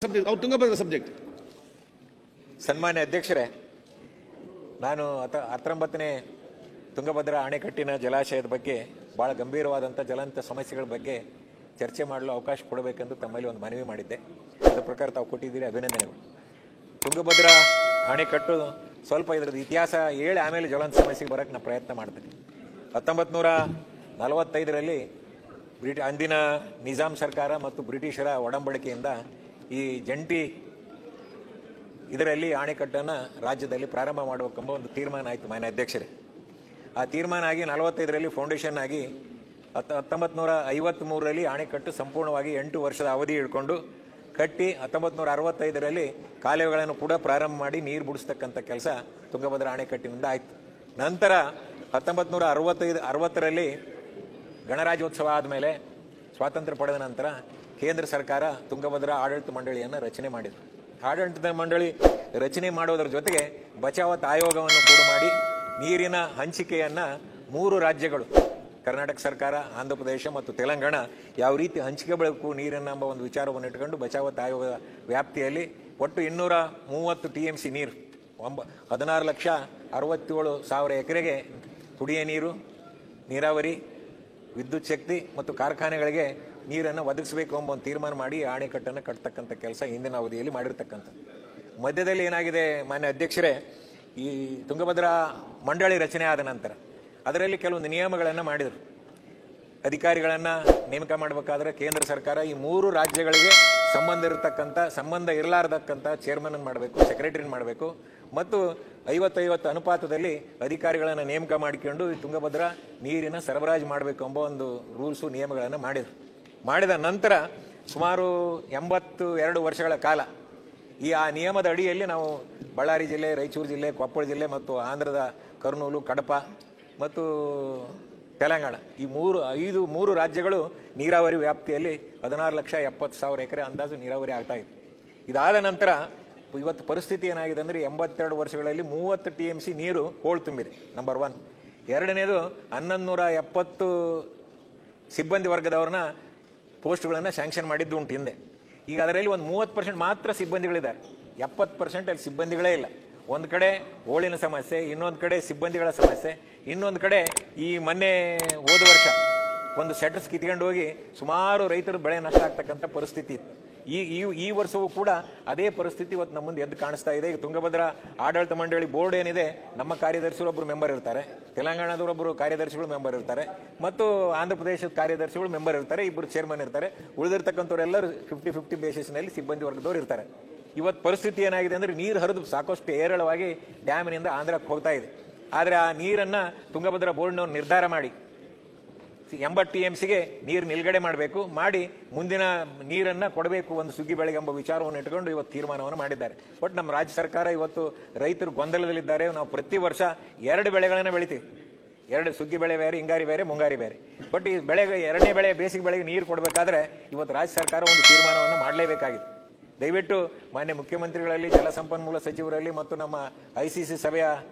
Tungabhadra subject. ಸನ್ಮಾನ್ಯ ಅಧ್ಯಕ್ಷರೇ, ನಾನು 19ನೇ ತುಂಗಭದ್ರಾ ಅಣೆಕಟ್ಟಿನ ಜಲಾಶಯದ ಬಗ್ಗೆ ಭಾಳ ಗಂಭೀರವಾದಂಥ ಜಲಂತ ಸಮಸ್ಯೆಗಳ ಬಗ್ಗೆ ಚರ್ಚೆ ಮಾಡಲು ಅವಕಾಶ ಕೊಡಬೇಕೆಂದು ತಮ್ಮಲ್ಲಿ ಒಂದು ಮನವಿ ಮಾಡಿದ್ದೆ. ಅದರ ಪ್ರಕಾರ ತಾವು ಕೊಟ್ಟಿದ್ದೀರಿ, ಅಭಿನಂದನೆಗಳು. ತುಂಗಭದ್ರಾ ಅಣೆಕಟ್ಟು ಸ್ವಲ್ಪ ಇದರದ್ದು ಇತಿಹಾಸ ಹೇಳಿ ಆಮೇಲೆ ಜಲಂತ ಸಮಸ್ಯೆಗೆ ಬರೋಕ್ಕೆ ನಾನು ಪ್ರಯತ್ನ ಮಾಡ್ತೀನಿ. 1945ರಲ್ಲಿ ಅಂದಿನ ನಿಜಾಮ್ ಸರ್ಕಾರ ಮತ್ತು ಬ್ರಿಟಿಷರ ಒಡಂಬಡಿಕೆಯಿಂದ ಈ ಜಂಟಿ ಇದರಲ್ಲಿ ಅಣೆಕಟ್ಟನ್ನು ರಾಜ್ಯದಲ್ಲಿ ಪ್ರಾರಂಭ ಮಾಡಬೇಕೆಂಬ ಒಂದು ತೀರ್ಮಾನ ಆಯಿತು ಮಾನ್ಯ ಅಧ್ಯಕ್ಷರೇ. ಆ ತೀರ್ಮಾನ ಆಗಿ 45ರಲ್ಲಿ ಫೌಂಡೇಶನ್ ಆಗಿ 1953ರಲ್ಲಿ ಅಣೆಕಟ್ಟು ಸಂಪೂರ್ಣವಾಗಿ 8 ವರ್ಷದ ಅವಧಿ ಹಿಡ್ಕೊಂಡು ಕಟ್ಟಿ 1965ರಲ್ಲಿ ಕಾಲುವೆಗಳನ್ನು ಕೂಡ ಪ್ರಾರಂಭ ಮಾಡಿ ನೀರು ಬಿಡಿಸ್ತಕ್ಕಂಥ ಕೆಲಸ ತುಂಗಭದ್ರಾ ಅಣೆಕಟ್ಟಿನಿಂದ ಆಯಿತು. ನಂತರ 1960ರಲ್ಲಿ ಗಣರಾಜ್ಯೋತ್ಸವ ಆದಮೇಲೆ ಸ್ವಾತಂತ್ರ್ಯ ಪಡೆದ ನಂತರ ಕೇಂದ್ರ ಸರ್ಕಾರ ತುಂಗಭದ್ರಾ ಆಡಳಿತ ಮಂಡಳಿಯನ್ನು ರಚನೆ ಮಾಡಿದರು. ಆಡಳಿತ ಮಂಡಳಿ ರಚನೆ ಮಾಡೋದ್ರ ಜೊತೆಗೆ ಬಚಾವತ್ ಆಯೋಗವನ್ನು ಕೂಡ ಮಾಡಿ ನೀರಿನ ಹಂಚಿಕೆಯನ್ನು 3 ರಾಜ್ಯಗಳು ಕರ್ನಾಟಕ ಸರ್ಕಾರ, ಆಂಧ್ರ ಪ್ರದೇಶ ಮತ್ತು ತೆಲಂಗಾಣ ಯಾವ ರೀತಿ ಹಂಚಿಕೆ ಬೆಳಕು ನೀರನ್ನು ಎಂಬ ಒಂದು ವಿಚಾರವನ್ನು ಇಟ್ಕೊಂಡು ಬಚಾವತ್ ಆಯೋಗದ ವ್ಯಾಪ್ತಿಯಲ್ಲಿ ಒಟ್ಟು 230 TMC ನೀರು 16,67,000 ಎಕರೆಗೆ ಕುಡಿಯ ನೀರು, ನೀರಾವರಿ, ವಿದ್ಯುತ್ ಶಕ್ತಿ ಮತ್ತು ಕಾರ್ಖಾನೆಗಳಿಗೆ ನೀರನ್ನು ಒದಗಿಸಬೇಕು ಎಂಬ ಒಂದು ತೀರ್ಮಾನ ಮಾಡಿ ಅಣೆಕಟ್ಟನ್ನು ಕಟ್ತಕ್ಕಂಥ ಕೆಲಸ ಹಿಂದಿನ ಅವಧಿಯಲ್ಲಿ ಮಾಡಿರ್ತಕ್ಕಂಥ. ಮಧ್ಯದಲ್ಲಿ ಏನಾಗಿದೆ ಮಾನ್ಯ ಅಧ್ಯಕ್ಷರೇ, ಈ ತುಂಗಭದ್ರಾ ಮಂಡಳಿ ರಚನೆ ಆದ ನಂತರ ಅದರಲ್ಲಿ ಕೆಲವೊಂದು ನಿಯಮಗಳನ್ನು ಮಾಡಿದರು. ಅಧಿಕಾರಿಗಳನ್ನು ನೇಮಕ ಮಾಡಬೇಕಾದ್ರೆ ಕೇಂದ್ರ ಸರ್ಕಾರ ಈ 3 ರಾಜ್ಯಗಳಿಗೆ ಸಂಬಂಧ ಇರಲಾರ್ದಕ್ಕಂಥ ಚೇರ್ಮನ್ ಮಾಡಬೇಕು, ಸೆಕ್ರೆಟರಿನ ಮಾಡಬೇಕು ಮತ್ತು 50-50 ಅನುಪಾತದಲ್ಲಿ ಅಧಿಕಾರಿಗಳನ್ನು ನೇಮಕ ಮಾಡಿಕೊಂಡು ಈ ತುಂಗಭದ್ರಾ ನೀರಿನ ಸರಬರಾಜು ಮಾಡಬೇಕು ಎಂಬ ಒಂದು ರೂಲ್ಸು ನಿಯಮಗಳನ್ನು ಮಾಡಿದ ನಂತರ ಸುಮಾರು 82 ವರ್ಷಗಳ ಕಾಲ ಆ ನಿಯಮದ ಅಡಿಯಲ್ಲಿ ನಾವು ಬಳ್ಳಾರಿ ಜಿಲ್ಲೆ, ರಾಯಚೂರು ಜಿಲ್ಲೆ, ಕೊಪ್ಪಳ ಜಿಲ್ಲೆ ಮತ್ತು ಆಂಧ್ರದ ಕರ್ನೂಲು, ಕಡಪ ಮತ್ತು ತೆಲಂಗಾಣ ಈ 3 ರಾಜ್ಯಗಳು ನೀರಾವರಿ ವ್ಯಾಪ್ತಿಯಲ್ಲಿ 16,70,000 ಎಕರೆ ಅಂದಾಜು ನೀರಾವರಿ ಆಗ್ತಾ ಇದೆ. ಇದಾದ ನಂತರ ಇವತ್ತು ಪರಿಸ್ಥಿತಿ ಏನಾಗಿದೆ ಅಂದರೆ 82 ವರ್ಷಗಳಲ್ಲಿ 30 TMC ನೀರು ಹೋಳು ತುಂಬಿದೆ. ನಂಬರ್ 1. ಎರಡನೇದು 1170 ಸಿಬ್ಬಂದಿ ವರ್ಗದವ್ರನ್ನ ಪೋಸ್ಟ್ಗಳನ್ನು ಸ್ಯಾಂಕ್ಷನ್ ಮಾಡಿದ್ದು ಉಂಟು ಹಿಂದೆ. ಈಗ ಅದರಲ್ಲಿ ಒಂದು 30% ಮಾತ್ರ ಸಿಬ್ಬಂದಿಗಳಿದ್ದಾರೆ, 70% ಅಲ್ಲಿ ಸಿಬ್ಬಂದಿಗಳೇ ಇಲ್ಲ. ಒಂದು ಕಡೆ ಹೋಳಿನ ಸಮಸ್ಯೆ, ಇನ್ನೊಂದು ಕಡೆ ಸಿಬ್ಬಂದಿಗಳ ಸಮಸ್ಯೆ, ಇನ್ನೊಂದು ಕಡೆ ಈ ಮೊನ್ನೆ ಹೋದ ವರ್ಷ ಒಂದು ಸೆಟರ್ಸ್ ಕಿತ್ಕೊಂಡು ಹೋಗಿ ಸುಮಾರು ರೈತರು ಬೆಳೆ ನಷ್ಟ ಆಗ್ತಕ್ಕಂಥ ಪರಿಸ್ಥಿತಿ ಇತ್ತು. ಈ ವರ್ಷವೂ ಕೂಡ ಅದೇ ಪರಿಸ್ಥಿತಿ ಇವತ್ತು ನಮ್ಮ ಮುಂದೆ ಎದ್ದು ಕಾಣಿಸ್ತಾ ಇದೆ. ಈಗ ತುಂಗಭದ್ರಾ ಆಡಳಿತ ಮಂಡಳಿ ಬೋರ್ಡ್ ಏನಿದೆ, ನಮ್ಮ ಕಾರ್ಯದರ್ಶಿಗಳೊಬ್ಬರು ಮೆಂಬರ್ ಇರ್ತಾರೆ, ತೆಲಂಗಾಣದವರೊಬ್ಬರು ಕಾರ್ಯದರ್ಶಿಗಳು ಮೆಂಬರ್ ಇರ್ತಾರೆ ಮತ್ತು ಆಂಧ್ರ ಪ್ರದೇಶದ ಕಾರ್ಯದರ್ಶಿಗಳು ಮೆಂಬರ್ ಇರ್ತಾರೆ, 2 ಚೇರ್ಮನ್ ಇರ್ತಾರೆ. ಉಳಿದಿರ್ತಕ್ಕಂಥವರೆಲ್ಲರೂ 50-50 ಬೇಸಿಸ್ನಲ್ಲಿ ಸಿಬ್ಬಂದಿ ವರ್ಗದವರು ಇರ್ತಾರೆ. ಇವತ್ತು ಪರಿಸ್ಥಿತಿ ಏನಾಗಿದೆ ಅಂದರೆ ನೀರು ಹರಿದು ಸಾಕಷ್ಟು ಏರಳವಾಗಿ ಡ್ಯಾಮಿನಿಂದ ಆಂಧ್ರಕ್ಕೆ ಹೋಗ್ತಾ ಇದೆ. ಆದರೆ ಆ ನೀರನ್ನು ತುಂಗಭದ್ರಾ ಬೋರ್ಡ್ನವ್ರು ನಿರ್ಧಾರ ಮಾಡಿ 80 TMCಗೆ ನೀರು ನಿಲ್ಗಡೆ ಮಾಡಬೇಕು, ಮಾಡಿ ಮುಂದಿನ ನೀರನ್ನು ಕೊಡಬೇಕು ಒಂದು ಸುಗ್ಗಿ ಬೆಳೆಗೆ ಎಂಬ ವಿಚಾರವನ್ನು ಇಟ್ಕೊಂಡು ಇವತ್ತು ತೀರ್ಮಾನವನ್ನು ಮಾಡಿದ್ದಾರೆ. ಬಟ್ ನಮ್ಮ ರಾಜ್ಯ ಸರ್ಕಾರ ಇವತ್ತು ರೈತರು ಗೊಂದಲದಲ್ಲಿದ್ದಾರೆ. ನಾವು ಪ್ರತಿ ವರ್ಷ 2 ಬೆಳೆಗಳನ್ನು ಬೆಳಿತೀವಿ, 2 ಸುಗ್ಗಿ ಬೆಳೆ ಬೇರೆ, ಹಿಂಗಾರಿ ಬೇರೆ, ಮುಂಗಾರಿ ಬೇರೆ. ಬಟ್ ಈ ಬೆಳೆಗೆ 2ನೇ ಬೆಳೆ ಬೇಸಿಗೆ ಬೆಳೆಗೆ ನೀರು ಕೊಡಬೇಕಾದ್ರೆ ಇವತ್ತು ರಾಜ್ಯ ಸರ್ಕಾರ ಒಂದು ತೀರ್ಮಾನವನ್ನು ಮಾಡಲೇಬೇಕಾಗಿದೆ. ದಯವಿಟ್ಟು ಮಾನ್ಯ ಮುಖ್ಯಮಂತ್ರಿಗಳಲ್ಲಿ, ಜಲಸಂಪನ್ಮೂಲ ಸಚಿವರಲ್ಲಿ ಮತ್ತು ನಮ್ಮ ICC ಸಭೆಯ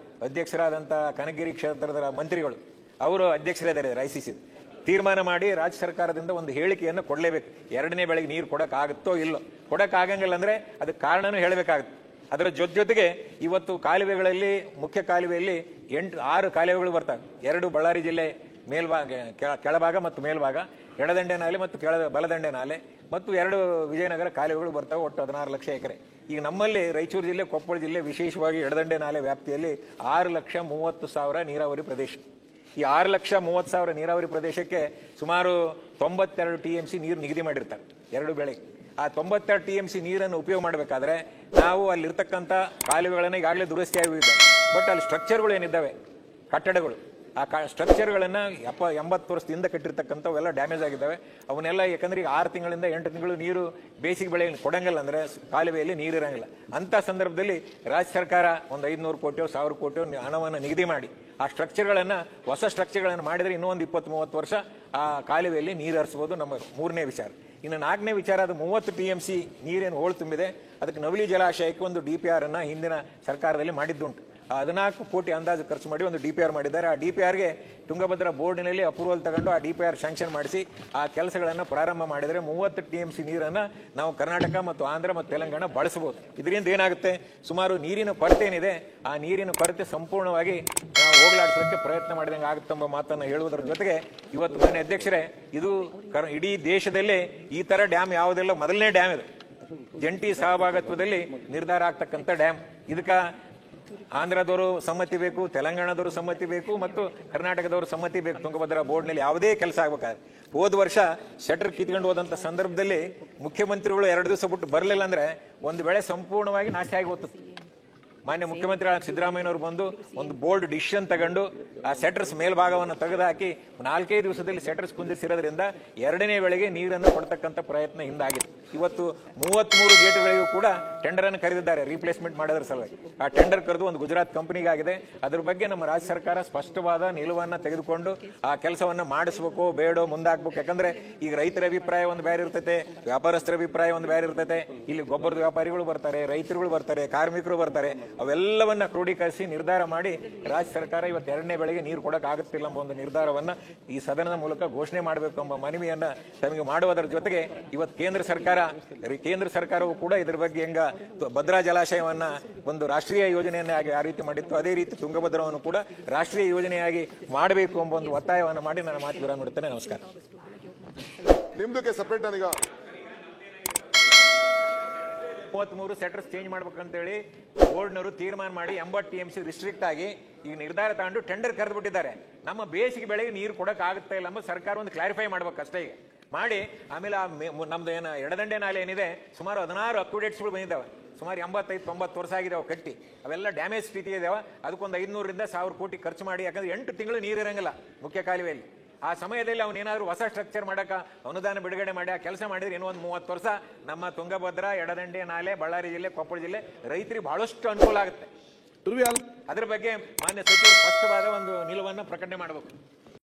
ಅಧ್ಯಕ್ಷರಾದಂಥ ಕನಗಿರಿ ಕ್ಷೇತ್ರದ ಮಂತ್ರಿಗಳು, ಅವರು ಅಧ್ಯಕ್ಷರಿದ್ದಾರೆ ICC, ತೀರ್ಮಾನ ಮಾಡಿ ರಾಜ್ಯ ಸರ್ಕಾರದಿಂದ ಒಂದು ಹೇಳಿಕೆಯನ್ನು ಕೊಡಲೇಬೇಕು. 2ನೇ ಬೆಳೆಗೆ ನೀರು ಕೊಡೋಕ್ಕಾಗುತ್ತೋ ಇಲ್ಲೋ, ಕೊಡೋಕ್ಕಾಗಂಗಿಲ್ಲ ಅಂದರೆ ಅದಕ್ಕೆ ಕಾರಣನೂ ಹೇಳಬೇಕಾಗುತ್ತೆ. ಅದರ ಜೊತೆಗೆ ಇವತ್ತು ಕಾಲುವೆಗಳಲ್ಲಿ, ಮುಖ್ಯ ಕಾಲುವೆಯಲ್ಲಿ 6 ಕಾಲುವೆಗಳು ಬರ್ತವೆ. 2 ಬಳ್ಳಾರಿ ಜಿಲ್ಲೆ ಮೇಲ್ಭಾಗ, ಕೆಳಭಾಗ ಮತ್ತು ಮೇಲ್ಭಾಗ, ಎಡದಂಡೆ ನಾಲೆ ಮತ್ತು ಬಲದಂಡೆ ನಾಲೆ ಮತ್ತು 2 ವಿಜಯನಗರ ಕಾಲುವೆಗಳು ಬರ್ತವೆ, ಒಟ್ಟು 16 ಲಕ್ಷ ಎಕರೆ. ಈಗ ನಮ್ಮಲ್ಲಿ ರಾಯಚೂರು ಜಿಲ್ಲೆ, ಕೊಪ್ಪಳ ಜಿಲ್ಲೆ ವಿಶೇಷವಾಗಿ ಎಡದಂಡೆ ನಾಲೆ ವ್ಯಾಪ್ತಿಯಲ್ಲಿ 6,30,000 ನೀರಾವರಿ ಪ್ರದೇಶ. ಈ 6,30,000 ನೀರಾವರಿ ಪ್ರದೇಶಕ್ಕೆ ಸುಮಾರು 92 TMC ನೀರು ನಿಗದಿ ಮಾಡಿರ್ತಾರೆ 2 ಬೆಳೆಗೆ. ಆ 92 TMC ನೀರನ್ನು ಉಪಯೋಗ ಮಾಡಬೇಕಾದ್ರೆ ನಾವು ಅಲ್ಲಿರ್ತಕ್ಕಂಥ ಕಾಲುವೆಗಳನ್ನು ಈಗಾಗಲೇ ದುರಸ್ತಿ ಆಗಿವೆ. ಬಟ್ ಅಲ್ಲಿ ಸ್ಟ್ರಕ್ಚರ್ಗಳು ಏನಿದ್ದಾವೆ, ಕಟ್ಟಡಗಳು, ಆ ಸ್ಟ್ರಕ್ಚರ್ಗಳನ್ನು 80 ವರ್ಷದಿಂದ ಕಟ್ಟಿರ್ತಕ್ಕಂಥವೆಲ್ಲ ಡ್ಯಾಮೇಜ್ ಆಗಿದ್ದಾವೆ. ಅವನ್ನೆಲ್ಲ ಯಾಕಂದ್ರೆ ಈಗ 6 ತಿಂಗಳಿಂದ 8 ತಿಂಗಳು ನೀರು ಬೇಸಿಗೆ ಬೆಳೆ ಕೊಡಂಗಿಲ್ಲ ಅಂದರೆ ಕಾಲುವೆಯಲ್ಲಿ ನೀರು ಇರಂಗಿಲ್ಲ. ಅಂಥ ಸಂದರ್ಭದಲ್ಲಿ ರಾಜ್ಯ ಸರ್ಕಾರ ಒಂದು 500 ಕೋಟಿಯೋ 1000 ಕೋಟಿಯೋ ಹಣವನ್ನು ನಿಗದಿ ಮಾಡಿ ಆ ಸ್ಟ್ರಕ್ಚರ್ಗಳನ್ನು, ಹೊಸ ಸ್ಟ್ರಕ್ಚರ್ಗಳನ್ನು ಮಾಡಿದರೆ ಇನ್ನೂ ಒಂದು 20-30 ವರ್ಷ ಆ ಕಾಲುವೆಯಲ್ಲಿ ನೀರು ಹರಿಸ್ಬೋದು. ನಮ್ಮ 3ನೇ ವಿಚಾರ. ಇನ್ನು 4ನೇ ವಿಚಾರ, ಅದು 30 TMC ನೀರೇನು ಹೋಳು ತುಂಬಿದೆ, ಅದಕ್ಕೆ ನವಲಿ ಜಲಾಶಯಕ್ಕೆ ಒಂದು DPR ಅನ್ನು ಹಿಂದಿನ ಸರ್ಕಾರದಲ್ಲಿ ಮಾಡಿದ್ದುಂಟು. 14 ಕೋಟಿ ಅಂದಾಜು ಖರ್ಚು ಮಾಡಿ ಒಂದು DPR ಮಾಡಿದ್ದಾರೆ. ಆ DPRಗೆ ತುಂಗಭದ್ರಾ ಬೋರ್ಡಿನಲ್ಲಿ ಅಪ್ರೂವಲ್ ತಗೊಂಡು ಆ DPR ಸ್ಯಾಂಕ್ಷನ್ ಮಾಡಿಸಿ ಆ ಕೆಲಸಗಳನ್ನು ಪ್ರಾರಂಭ ಮಾಡಿದರೆ 30 TMC ನೀರನ್ನು ನಾವು ಕರ್ನಾಟಕ ಮತ್ತು ಆಂಧ್ರ ಮತ್ತು ತೆಲಂಗಾಣ ಬಳಸಬಹುದು. ಇದರಿಂದ ಏನಾಗುತ್ತೆ, ಸುಮಾರು ನೀರಿನ ಕೊರತೆ ಏನಿದೆ ಆ ನೀರಿನ ಕೊರತೆ ಸಂಪೂರ್ಣವಾಗಿ ನಾವು ಹೋಗಲಾಡಿಸೋಕ್ಕೆ ಪ್ರಯತ್ನ ಮಾಡಿದಂಗೆ ಆಗುತ್ತೆಂಬ ಮಾತನ್ನು ಹೇಳುವುದರ ಜೊತೆಗೆ ಇವತ್ತು ಮಾನ್ಯ ಅಧ್ಯಕ್ಷರೇ, ಇದು ಇಡೀ ದೇಶದಲ್ಲೇ ಈ ತರ ಡ್ಯಾಮ್ ಯಾವುದೆಲ್ಲ ಮೊದಲನೇ ಡ್ಯಾಮ್ ಇದು. ಜಂಟಿ ಸಹಭಾಗಿತ್ವದಲ್ಲಿ ನಿರ್ಧಾರ ಆಗ್ತಕ್ಕಂಥ ಡ್ಯಾಮ್. ಇದಕ್ಕೆ ಆಂಧ್ರದವರು ಸಮ್ಮತಿ ಬೇಕು, ತೆಲಂಗಾಣದವರು ಸಮ್ಮತಿ ಬೇಕು ಮತ್ತು ಕರ್ನಾಟಕದವರು ಸಮ್ಮತಿ ಬೇಕು. ತುಂಗಭದ್ರಾ ಬೋರ್ಡ್ನಲ್ಲಿ ಯಾವುದೇ ಕೆಲಸ ಆಗ್ಬೇಕಾದ್ರೆ ಹೋದ ವರ್ಷ ಶಟರ್ ಕಿತ್ಕೊಂಡು ಹೋದಂಥ ಸಂದರ್ಭದಲ್ಲಿ ಮುಖ್ಯಮಂತ್ರಿಗಳು 2 ದಿವಸ ಬಿಟ್ಟು ಬರಲಿಲ್ಲ ಅಂದ್ರೆ ಒಂದು ವೇಳೆ ಸಂಪೂರ್ಣವಾಗಿ ನಾಶ ಆಗಿ ಹೋಗ್ತದೆ. ಮಾನ್ಯ ಮುಖ್ಯಮಂತ್ರಿ ಸಿದ್ದರಾಮಯ್ಯನವರು ಬಂದು ಒಂದು ಬೋಲ್ಡ್ ಡಿಸಿಷನ್ ತಗೊಂಡು ಆ ಸೆಟರ್ಸ್ ಮೇಲ್ಭಾಗವನ್ನು ತೆಗೆದುಹಾಕಿ 4-5 ದಿವಸದಲ್ಲಿ ಸೆಟರ್ಸ್ ಕುಂದಿಸಿರೋದ್ರಿಂದ 2ನೇ ವೇಳೆಗೆ ನೀರನ್ನು ಕೊಡ್ತಕ್ಕಂಥ ಪ್ರಯತ್ನ ಹಿಂದಾಗಿದೆ. ಇವತ್ತು 33 ಗೇಟ್ಗಳಿಗೂ ಕೂಡ ಟೆಂಡರ್ ಅನ್ನು ಕರೆದಿದ್ದಾರೆ ರೀಪ್ಲೇಸ್ಮೆಂಟ್ ಮಾಡೋದ್ರ ಸಲುವಾಗಿ. ಆ ಟೆಂಡರ್ ಕರೆದು ಒಂದು ಗುಜರಾತ್ ಕಂಪನಿಗಾಗಿದೆ. ಅದ್ರ ಬಗ್ಗೆ ನಮ್ಮ ರಾಜ್ಯ ಸರ್ಕಾರ ಸ್ಪಷ್ಟವಾದ ನಿಲುವನ್ನು ತೆಗೆದುಕೊಂಡು ಆ ಕೆಲಸವನ್ನು ಮಾಡಿಸ್ಬೇಕು ಬೇಡೋ ಮುಂದಾಕ್ಬೇಕು. ಯಾಕಂದ್ರೆ ಈಗ ರೈತರ ಅಭಿಪ್ರಾಯ ಒಂದು ಬೇರೆ ಇರ್ತೈತೆ, ವ್ಯಾಪಾರಸ್ಥರ ಅಭಿಪ್ರಾಯ ಒಂದು ಬೇರೆ ಇರ್ತೈತೆ. ಇಲ್ಲಿ ಗೊಬ್ಬರದ ವ್ಯಾಪಾರಿಗಳು ಬರ್ತಾರೆ, ರೈತರುಗಳು ಬರ್ತಾರೆ, ಕಾರ್ಮಿಕರು ಬರ್ತಾರೆ. ಅವೆಲ್ಲವನ್ನ ಕ್ರೋಢೀಕರಿಸಿ ನಿರ್ಧಾರ ಮಾಡಿ ರಾಜ್ಯ ಸರ್ಕಾರ ಇವತ್ತು 2ನೇ ಬೆಳೆಗೆ ನೀರು ಕೊಡಕ್ ಆಗುತ್ತಿಲ್ಲ ಎಂಬ ಒಂದು ನಿರ್ಧಾರವನ್ನ ಈ ಸದನದ ಮೂಲಕ ಘೋಷಣೆ ಮಾಡಬೇಕು ಎಂಬ ಮನವಿಯನ್ನ ತಮಗೆ ಮಾಡುವುದರ ಜೊತೆಗೆ ಇವತ್ತು ಕೇಂದ್ರ ಸರ್ಕಾರವು ಕೂಡ ಇದರ ಬಗ್ಗೆ ಹೆಂಗ ಭದ್ರಾ ಜಲಾಶಯವನ್ನ ಒಂದು ರಾಷ್ಟ್ರೀಯ ಯೋಜನೆಯನ್ನಾಗಿ ಆ ರೀತಿ ಮಾಡಿತ್ತು, ಅದೇ ರೀತಿ ತುಂಗಭದ್ರವನ್ನು ಕೂಡ ರಾಷ್ಟ್ರೀಯ ಯೋಜನೆಯಾಗಿ ಮಾಡಬೇಕು ಎಂಬ ಒಂದು ಒತ್ತಾಯವನ್ನು ಮಾಡಿ ನನ್ನ ಮಾತು ವಿರಾಮ ಮಾಡುತ್ತೇನೆ. ನಮಸ್ಕಾರ. ನಿಮ್ದಕ್ಕೆ ಸಪರೇಟ್ ನನಗ 33 ಸೆಟರ್ಸ್ ಚೇಂಜ್ ಮಾಡ್ಬೇಕಂತೇಳಿ ಬೋರ್ಡ್ನವರು ತೀರ್ಮಾನ ಮಾಡಿ 80 TMC ರಿಸ್ಟ್ರಿಕ್ಟ್ ಆಗಿ ಈಗ ನಿರ್ಧಾರ ತಗೊಂಡು ಟೆಂಡರ್ ಕರೆದುಬಿಟ್ಟಿದ್ದಾರೆ. ನಮ್ಮ ಬೇಸಿಗೆ ಬೆಳೆಗೆ ನೀರು ಕೊಡಕ್ ಆಗುತ್ತಾ ಇಲ್ಲ ಎಂಬ ಸರ್ಕಾರ ಒಂದು ಕ್ಲಾರಿಫೈ ಮಾಡ್ಬೇಕು ಅಷ್ಟೇ ಈಗ ಮಾಡಿ. ಆಮೇಲೆ ನಮ್ದು ಏನು ಎಡದಂಡೆ ನಾಲೆ ಏನಿದೆ ಸುಮಾರು 16 ಅಕ್ಯುಡೇಟ್ಸ್ಗಳು ಬಂದಿದ್ದಾವೆ. ಸುಮಾರು 85-90 ವರ್ಷ ಆಗಿದೆ ಅವು ಕಟ್ಟಿ. ಅವೆಲ್ಲ ಡ್ಯಾಮೇಜ್ ಸ್ಥಿತಿ ಇದಾವೆ. ಅದಕ್ಕೊಂದು 500ರಿಂದ 1000 ಕೋಟಿ ಖರ್ಚು ಮಾಡಿ, ಯಾಕಂದ್ರೆ 8 ತಿಂಗಳು ನೀರು ಇರಂಗಿಲ್ಲ ಮುಖ್ಯ ಕಾಲುವೆಯಲ್ಲಿ. ಆ ಸಮಯದಲ್ಲಿ ಅವನೇನಾದ್ರೂ ಹೊಸ ಸ್ಟ್ರಕ್ಚರ್ ಮಾಡಕ ಅನುದಾನ ಬಿಡುಗಡೆ ಮಾಡಿ ಆ ಕೆಲಸ ಮಾಡಿದ್ರೆ ಇನ್ನೂ ಒಂದು 30 ವರ್ಷ ನಮ್ಮ ತುಂಗಭದ್ರಾ, ಎಡದಂಡೆ ನಾಲೆ, ಬಳ್ಳಾರಿ ಜಿಲ್ಲೆ, ಕೊಪ್ಪಳ ಜಿಲ್ಲೆ ರೈತರಿಗೆ ಬಹಳಷ್ಟು ಅನುಕೂಲ ಆಗುತ್ತೆ. ಅದ್ರ ಬಗ್ಗೆ ಮಾನ್ಯ ಸಚಿವರು ಸ್ಪಷ್ಟವಾದ ಒಂದು ನಿಲುವನ್ನು ಪ್ರಕಟಣೆ ಮಾಡಬೇಕು.